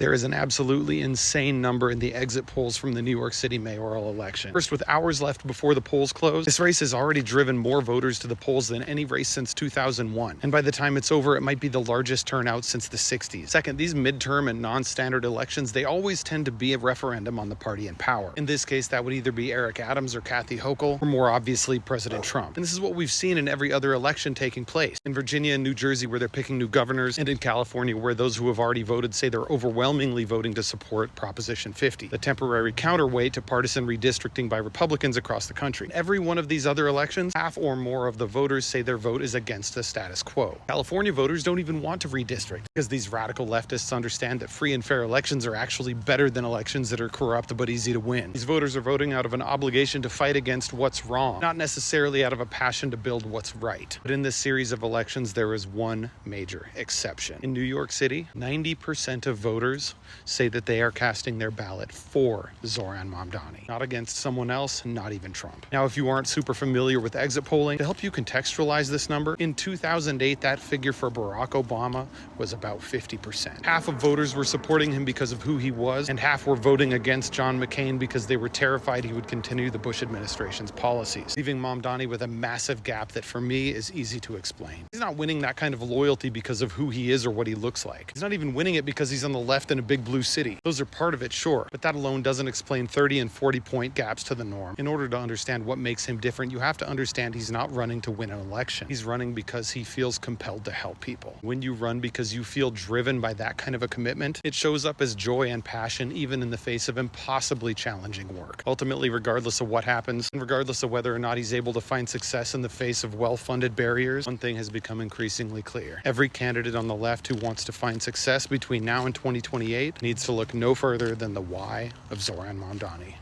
There is an absolutely insane number in the exit polls from the New York City mayoral election. First, with hours left before the polls close, this race has already driven more voters to the polls than any race since 2001. And by the time it's over, it might be the largest turnout since the 60s. Second, these midterm and non-standard elections, they always tend to be a referendum on the party in power. In this case, that would either be Eric Adams or Kathy Hochul, or more obviously, President Trump. And this is what we've seen in every other election taking place. In Virginia and New Jersey, where they're picking new governors, and in California, where those who have already voted say they're overwhelmingly voting to support Proposition 50, the temporary counterweight to partisan redistricting by Republicans across the country. In every one of these other elections, half or more of the voters say their vote is against the status quo. California voters don't even want to redistrict because these radical leftists understand that free and fair elections are actually better than elections that are corrupt but easy to win. These voters are voting out of an obligation to fight against what's wrong, not necessarily out of a passion to build what's right. But in this series of elections, there is one major exception. In New York City, 90% of voters say that they are casting their ballot for Zohran Mamdani, not against someone else, not even Trump. Now, if you aren't super familiar with exit polling, to help you contextualize this number, in 2008, that figure for Barack Obama was about 50%. Half of voters were supporting him because of who he was, and half were voting against John McCain because they were terrified he would continue the Bush administration's policies, leaving Mamdani with a massive gap that for me is easy to explain. He's not winning that kind of loyalty because of who he is or what he looks like. He's not even winning it because he's on the left in a big blue city. Those are part of it, sure, but that alone doesn't explain 30 and 40 point gaps to the norm. In order to understand what makes him different, you have to understand he's not running to win an election. He's running because he feels compelled to help people. When you run because you feel driven by that kind of a commitment, it shows up as joy and passion even in the face of impossibly challenging work. Ultimately, regardless of what happens, and regardless of whether or not he's able to find success in the face of well-funded barriers, one thing has become increasingly clear. Every candidate on the left who wants to find success between now and 2028 needs to look no further than the why of Zohran Mamdani.